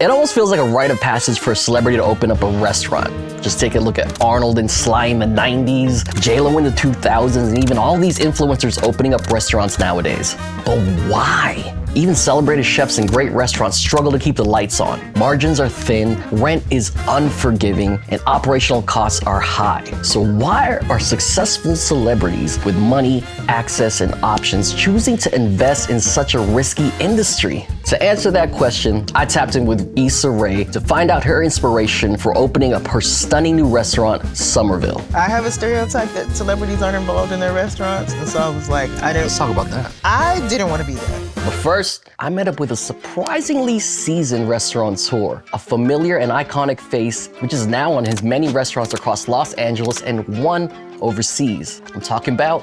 It almost feels like a rite of passage for a celebrity to open up a restaurant. Just take a look at Arnold and Sly in the 90s, J-Lo in the 2000s, and even all these influencers opening up restaurants nowadays. But why? Even celebrated chefs in great restaurants struggle to keep the lights on. Margins are thin, rent is unforgiving, and operational costs are high. So why are successful celebrities with money, access, and options choosing to invest in such a risky industry? To answer that question, I tapped in with Issa Rae to find out her inspiration for opening up her stunning new restaurant, Somerville. I have a stereotype that celebrities aren't involved in their restaurants, and so I was like, Let's talk about that. I didn't want to be there. But first, I met up with a surprisingly seasoned restaurateur, a familiar and iconic face, which is now on his many restaurants across Los Angeles and one overseas. I'm talking about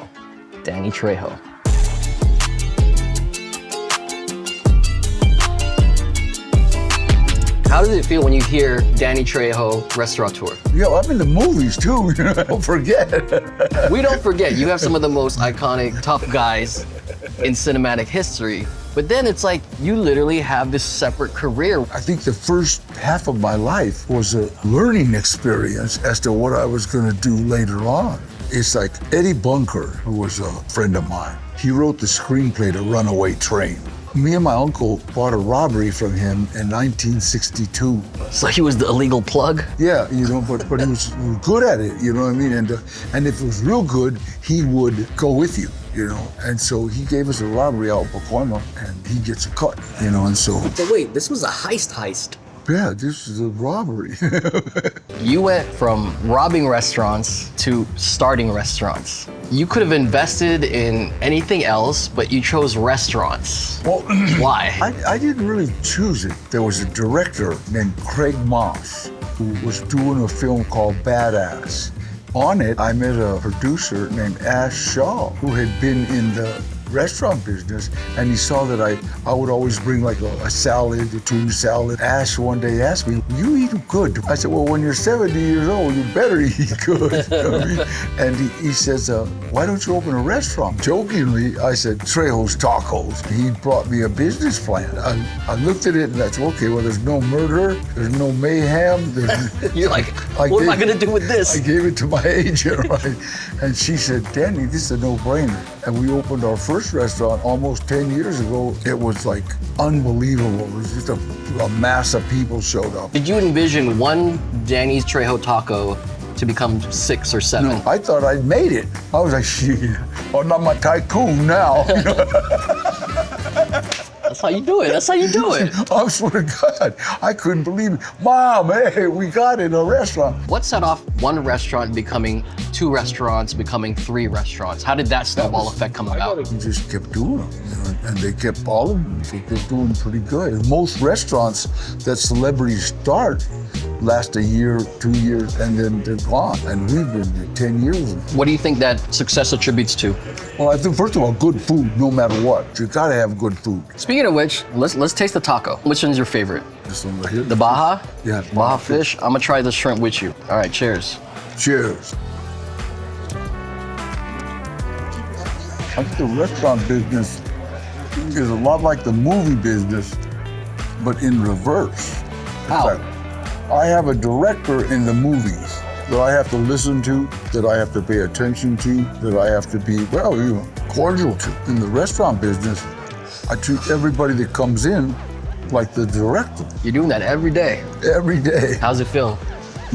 Danny Trejo. How does it feel when you hear Danny Trejo, restaurateur? Yo, I'm in the movies too, don't forget. We don't forget, you have some of the most iconic, tough guys in cinematic history. But then it's like you literally have this separate career. I think the first half of my life was a learning experience as to what I was gonna do later on. It's like Eddie Bunker, who was a friend of mine, he wrote the screenplay to Runaway Train. Me and my uncle bought a robbery from him in 1962. So he was the illegal plug? Yeah, but he was good at it, you know what I mean? And if it was real good, he would go with you, And so he gave us a robbery out in Pacoima, and he gets a cut, and so. But wait, this was a heist. Yeah, this is a robbery. You went from robbing restaurants to starting restaurants. You could have invested in anything else, but you chose restaurants. Well, why? I didn't really choose it. There was a director named Craig Moss who was doing a film called Badass. On it, I met a producer named Ash Shaw, who had been in the restaurant business, and he saw that I would always bring like a salad, a tuna salad. Ash one day asked me, "You eat good?" I said, "Well, when you're 70 years old, you better eat good." And he says, "Why don't you open a restaurant?" Jokingly, I said, "Trejo's Tacos." He brought me a business plan. I looked at it and I said, "Okay, well, there's no murder, there's no mayhem." You're like, what am I gonna do with this? I gave it to my agent, right? And she said, "Danny, this is a no-brainer." And we opened our first restaurant almost 10 years ago. It was like unbelievable. It was just a mass of people showed up. Did you envision one Danny's Trejo taco to become 6 or 7? No, I thought I'd made it. I was like, shit, I'm not my tycoon now. That's how you do it. I swear to God, I couldn't believe it. Mom, hey, we got it, a restaurant. What set off one restaurant becoming 2 restaurants, becoming 3 restaurants? How did that snowball effect come about? We just kept doing them, and they kept all of them. They kept doing pretty good. Most restaurants that celebrities start last a year, 2 years, and then they're gone. And we've been there 10 years. What do you think that success attributes to? Well, I think, first of all, good food, no matter what. You gotta have good food. Speaking of which, let's taste the taco. Which one's your favorite? This one right here. The Baja? Yeah. Baja fish? I'm gonna try the shrimp with you. All right, cheers. Cheers. I think the restaurant business is a lot like the movie business, but in reverse. How? I have a director in the movies that I have to listen to, that I have to pay attention to, that I have to be, cordial to. In the restaurant business, I treat everybody that comes in like the director. You're doing that every day. Every day. How's it feel?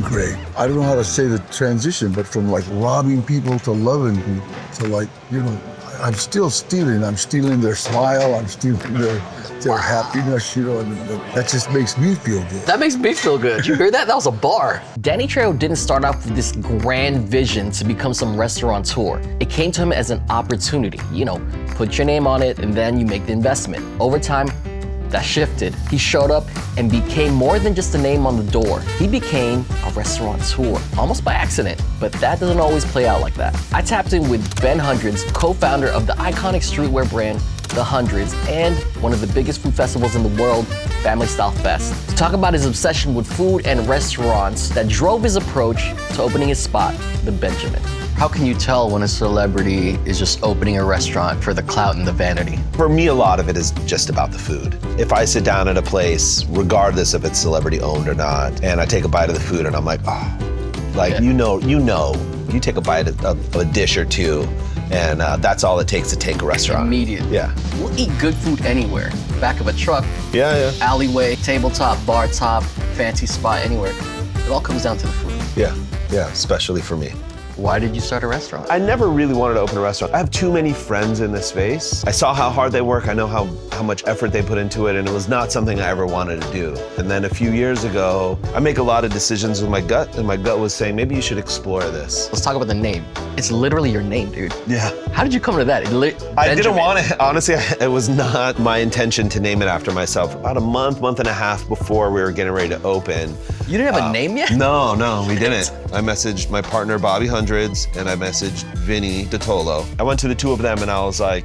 Great. I don't know how to say the transition, but from like robbing people to loving people to like, I'm still stealing. I'm stealing their smile. I'm stealing their happiness, and that just makes me feel good. That makes me feel good. You hear that? That was a bar. Danny Trejo didn't start off with this grand vision to become some restaurateur. It came to him as an opportunity. Put your name on it and then you make the investment. Over time, that shifted. He showed up and became more than just a name on the door. He became a restaurateur, almost by accident, but that doesn't always play out like that. I tapped in with Ben Hundreds, co-founder of the iconic streetwear brand, The Hundreds, and one of the biggest food festivals in the world, Family Style Fest, to talk about his obsession with food and restaurants that drove his approach to opening his spot, The Benjamin. How can you tell when a celebrity is just opening a restaurant for the clout and the vanity? For me, a lot of it is just about the food. If I sit down at a place, regardless if it's celebrity owned or not, and I take a bite of the food and I'm like, oh, like, you know, you take a bite of a dish or two, and that's all it takes to take a restaurant. Immediately. Yeah. We'll eat good food anywhere. Back of a truck, Yeah. alleyway, tabletop, bar top, fancy spot, anywhere. It all comes down to the food. Yeah, especially for me. Why did you start a restaurant? I never really wanted to open a restaurant. I have too many friends in this space. I saw how hard they work. I know how much effort they put into it, and it was not something I ever wanted to do. And then a few years ago, I make a lot of decisions with my gut, and my gut was saying, maybe you should explore this. Let's talk about the name. It's literally your name, dude. Yeah. How did you come to that? I didn't want it. Honestly, it was not my intention to name it after myself. About a month and a half before we were getting ready to open. You didn't have a name yet? No, we didn't. I messaged my partner, Bobby Hundreds, and I messaged Vinny DeTolo. I went to the two of them and I was like,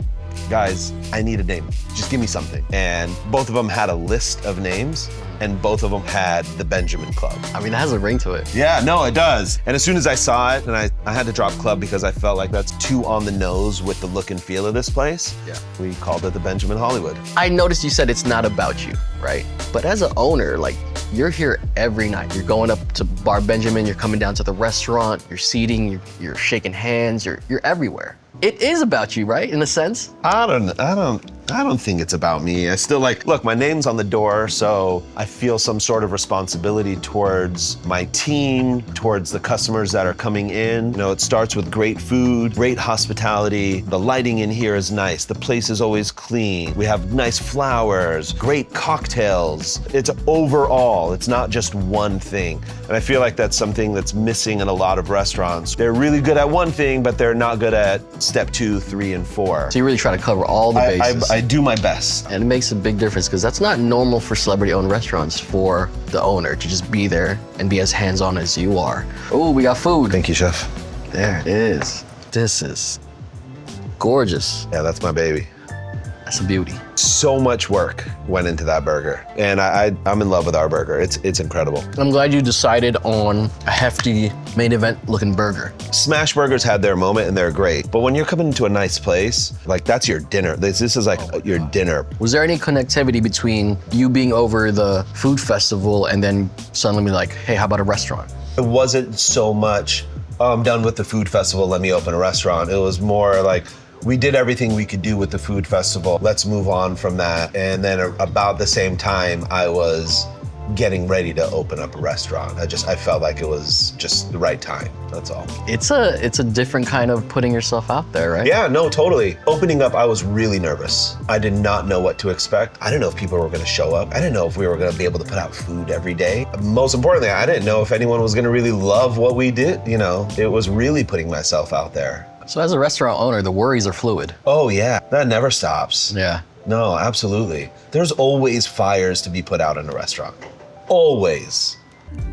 guys, I need a name. Just give me something. And both of them had a list of names, and both of them had the Benjamin Club. I mean, that has a ring to it. Yeah, no, it does. And as soon as I saw it, and I had to drop club because I felt like that's too on the nose with the look and feel of this place. Yeah. We called it the Benjamin Hollywood. I noticed you said it's not about you, right? But as an owner, like, you're here every night. You're going up to Bar Benjamin, you're coming down to the restaurant, you're seating, you're shaking hands, you're everywhere. It is about you, right, in a sense? I don't think it's about me. I still look, my name's on the door, so I feel some sort of responsibility towards my team, towards the customers that are coming in. You know, it starts with great food, great hospitality. The lighting in here is nice. The place is always clean. We have nice flowers, great cocktails. It's overall, it's not just one thing. And I feel like that's something that's missing in a lot of restaurants. They're really good at one thing, but they're not good at step 2, 3, and 4. So you really try to cover all the bases. I do my best. And it makes a big difference because that's not normal for celebrity-owned restaurants for the owner to just be there and be as hands-on as you are. Oh, we got food. Thank you, chef. There it is. This is gorgeous. Yeah, that's my baby. That's a beauty. So much work went into that burger, and I'm in love with our burger. It's incredible. I'm glad you decided on a hefty main event looking burger. Smash burgers had their moment and they're great, but when you're coming into a nice place, like that's your dinner. This is like your dinner. Was there any connectivity between you being over the food festival and then suddenly be like, hey, how about a restaurant? It wasn't so much, oh, I'm done with the food festival, let me open a restaurant. It was more like, we did everything we could do with the food festival. Let's move on from that. And then about the same time, I was getting ready to open up a restaurant. I felt like it was just the right time, that's all. It's a different kind of putting yourself out there, right? Yeah, no, totally. Opening up, I was really nervous. I did not know what to expect. I didn't know if people were gonna show up. I didn't know if we were gonna be able to put out food every day. Most importantly, I didn't know if anyone was gonna really love what we did. You know, it was really putting myself out there. So as a restaurant owner, the worries are fluid. Oh yeah, that never stops. Yeah. No, absolutely. There's always fires to be put out in a restaurant. Always.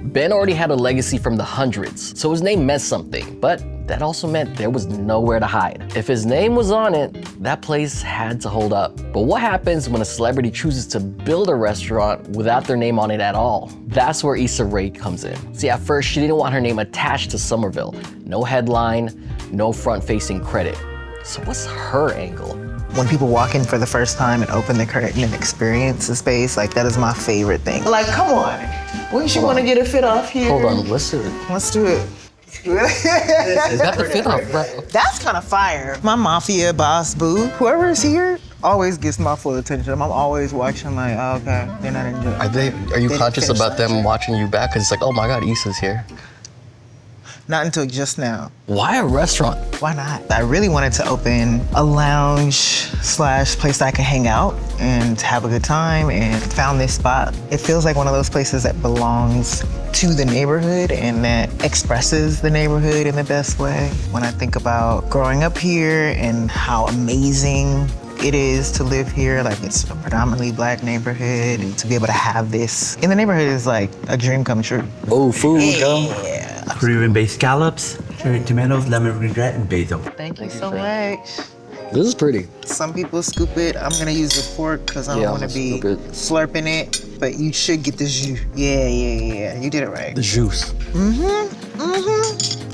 Ben already had a legacy from the hundreds, so his name meant something, but that also meant there was nowhere to hide. If his name was on it, that place had to hold up. But what happens when a celebrity chooses to build a restaurant without their name on it at all? That's where Issa Rae comes in. See, at first, she didn't want her name attached to Somerville. No headline, no front-facing credit. So what's her angle? When people walk in for the first time and open the curtain and experience the space, like that is my favorite thing. Like, come on. Wouldn't you want to get a fit off here? Hold on, let's do it. Let's do it. Is that the fit off, bro? That's kind of fire. My mafia boss, boo, whoever is here always gets my full attention. I'm always watching like, oh, okay, they're not enjoying. Are you They conscious finished about that them shit. watching you back? Because it's like, oh my God, Issa's here. Not until just now. Why a restaurant? Why not? I really wanted to open a lounge / place that I could hang out and have a good time, and found this spot. It feels like one of those places that belongs to the neighborhood and that expresses the neighborhood in the best way. When I think about growing up here and how amazing it is to live here, like it's a predominantly Black neighborhood, and to be able to have this in the neighborhood is like a dream come true. Oh, food, Yeah. Peruvian-based scallops, cherry tomatoes, lemon vinaigrette, and basil. Thank you so much. This is pretty. Some people scoop it. I'm gonna use the fork because I Yeah, don't want I'm to be gonna scoop it. slurping it. But you should get the jus. Yeah. You did it right. The juice.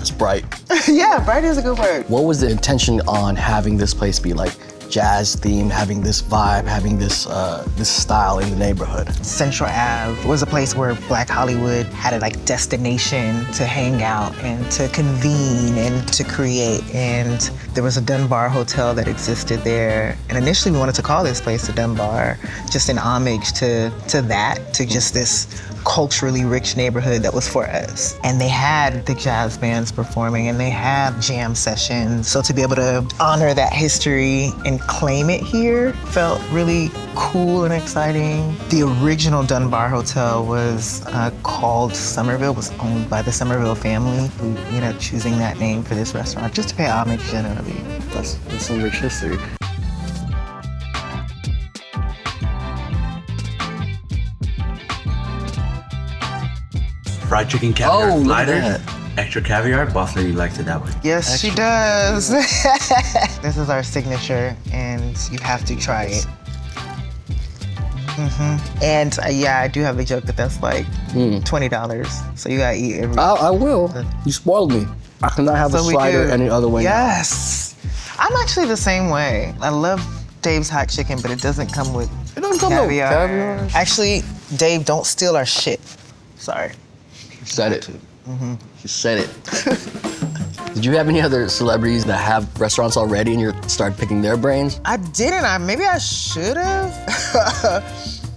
It's bright. Yeah, bright is a good word. What was the intention on having this place be like jazz themed, having this vibe, having this this style in the neighborhood? Central Ave was a place where Black Hollywood had a like destination to hang out and to convene and to create. And there was a Dunbar hotel that existed there. And initially we wanted to call this place the Dunbar, just in homage to that, to just this culturally rich neighborhood that was for us. And they had the jazz bands performing and they had jam sessions. So to be able to honor that history and claim it here felt really cool and exciting. The original Dunbar Hotel was called Somerville, was owned by the Somerville family who, you know, choosing that name for this restaurant just to pay homage generally. That's some rich history. Fried chicken caviar Oh, look at sliders. that. Extra caviar. Boss lady likes it that way. Yes, she does. This is our signature and you have to try it. And yeah, I do have a joke that that's like $20. So you gotta eat every. I will. You spoiled me. I cannot have a So we slider do. any other way. Yes. I'm actually the same way. I love Dave's hot chicken, but it doesn't come with It doesn't come with caviar. Actually, Dave, don't steal our shit. Sorry. You said it. You said it. Did you have any other celebrities that have restaurants already and you're starting picking their brains? I didn't. Maybe I should have.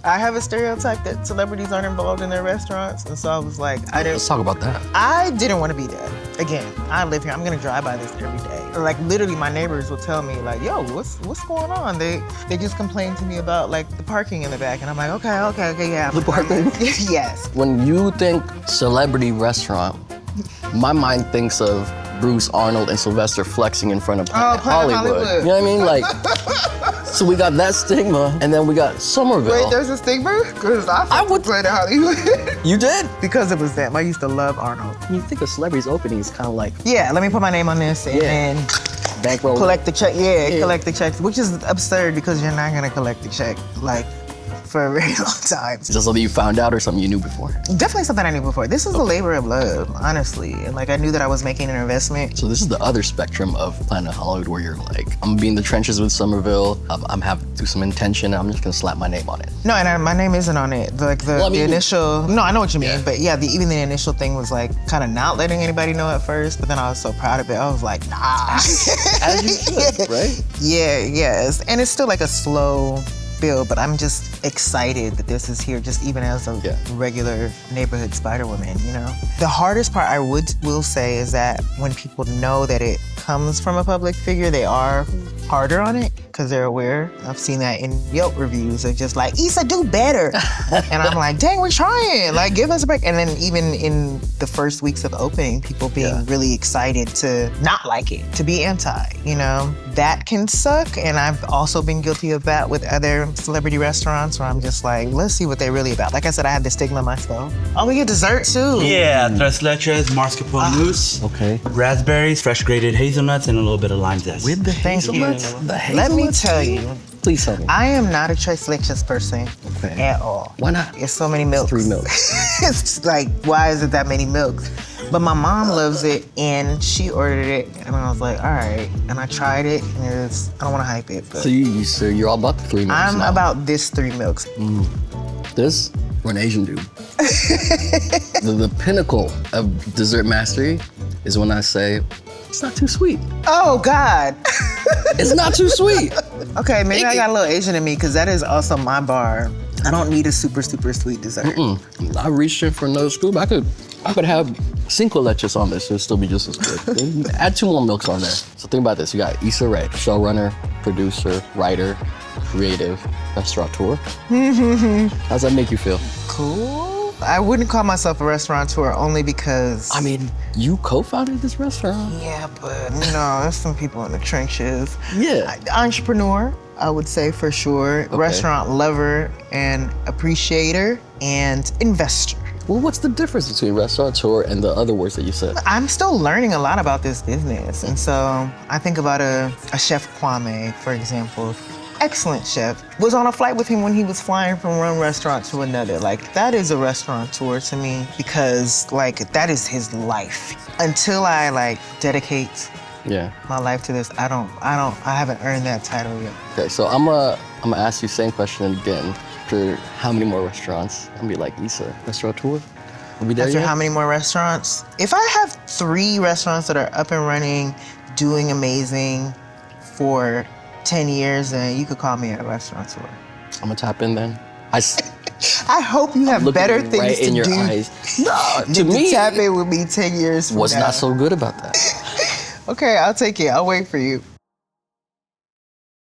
I have a stereotype that celebrities aren't involved in their restaurants, and so I was like, Let's talk about that. I didn't want to be there. Again, I live here. I'm gonna drive by this every day. Like literally, my neighbors will tell me like, "Yo, what's going on?" They just complain to me about like the parking in the back, and I'm like, okay, yeah. The parking? Yes. When you think celebrity restaurant, my mind thinks of Bruce Arnold and Sylvester flexing in front of Planet Hollywood. You know what I mean? Like, so we got that stigma, and then we got Somerville. Wait, there's a stigma? Because I would play the Hollywood. You did? Because it was them. I used to love Arnold. You think a celebrity's opening is kind of like Yeah, let me put my name on this and then bankroll. collect the check. Yeah, collect the checks, which is absurd because you're not gonna collect the check like for a very long time. Is that something you found out or something you knew before? Definitely something I knew before. This is a labor of love, honestly. And like I knew that I was making an investment. So this is the other spectrum of Planet Hollywood where you're like, I'm gonna be in the trenches with Somerville. I'm having to do some intention. And I'm just gonna slap my name on it. No, and my name isn't on it. Like the, Well, I mean, the initial. No, I know what you mean, Yeah. but yeah, even the initial thing was like kind of not letting anybody know at first. But then I was so proud of it. I was like, nah. As you should, right? Yeah, yes, and it's still like a slow build, but I'm just excited that this is here, just even as a regular neighborhood Spider Woman, you know? The hardest part I will say is that when people know that it comes from a public figure, they are harder on it because they're aware. I've seen that in Yelp reviews. They're just like, Issa, do better. And I'm like, dang, we're trying. Like, give us a break. And then even in the first weeks of opening, people being really excited to not like it, to be anti, you know? That can suck. And I've also been guilty of that with other celebrity restaurants where I'm just like, let's see what they're really about. Like I said, I had the stigma myself. Oh, we get dessert too. Yeah, tres leches, mascarpone mousse, Okay. raspberries, fresh grated hazelnuts, and a little bit of lime zest. With the Thank you. hazelnuts? The Let me hazelnuts? tell you, Please tell me. I am not a tres leches person Okay. at all. Why not? It's so many milks. 3 milks. It's just like, why is it that many milks? But my mom loves it, and she ordered it, and I was like, all right. And I tried it, and I don't want to hype it, but So you're all about the 3 milks I'm now. about this 3 milks. This or an Asian dude. the pinnacle of dessert mastery is when I say, it's not too sweet. Oh, God. It's not too sweet. Okay, maybe I got a little Asian in me, because that is also my bar. I don't need a super, super sweet dessert. I reached in for another scoop. I could have 5 leches on this. It'd still be just as good. Add 2 more milks on there. So think about this. You got Issa Rae, showrunner, producer, writer, creative, restaurateur. How's that make you feel? Cool. I wouldn't call myself a restaurateur only because... I mean, you co-founded this restaurant. Yeah, but you know, there's some people in the trenches. Yeah. Entrepreneur, I would say for sure. Okay. Restaurant lover and appreciator and investor. Well, what's the difference between restaurateur and the other words that you said? I'm still learning a lot about this business. And so I think about a Chef Kwame, for example. Excellent chef. Was on a flight with him when he was flying from one restaurant to another. Like, that is a restaurateur to me because, like, that is his life. Until I, like, dedicate my life to this, I haven't earned that title yet. Okay, so I'm gonna ask you the same question again. After how many more restaurants? I'm gonna be like, Issa, restaurateur? Are we there After yet? how many more restaurants? If I have 3 restaurants that are up and running, doing amazing for 10 years, then you could call me a restaurateur. I'm gonna tap in then. I hope you have Looking better things right to in your do. eyes. No, to than me, tap in with me 10 years from was now. not so good about that. Okay, I'll take it. I'll wait for you.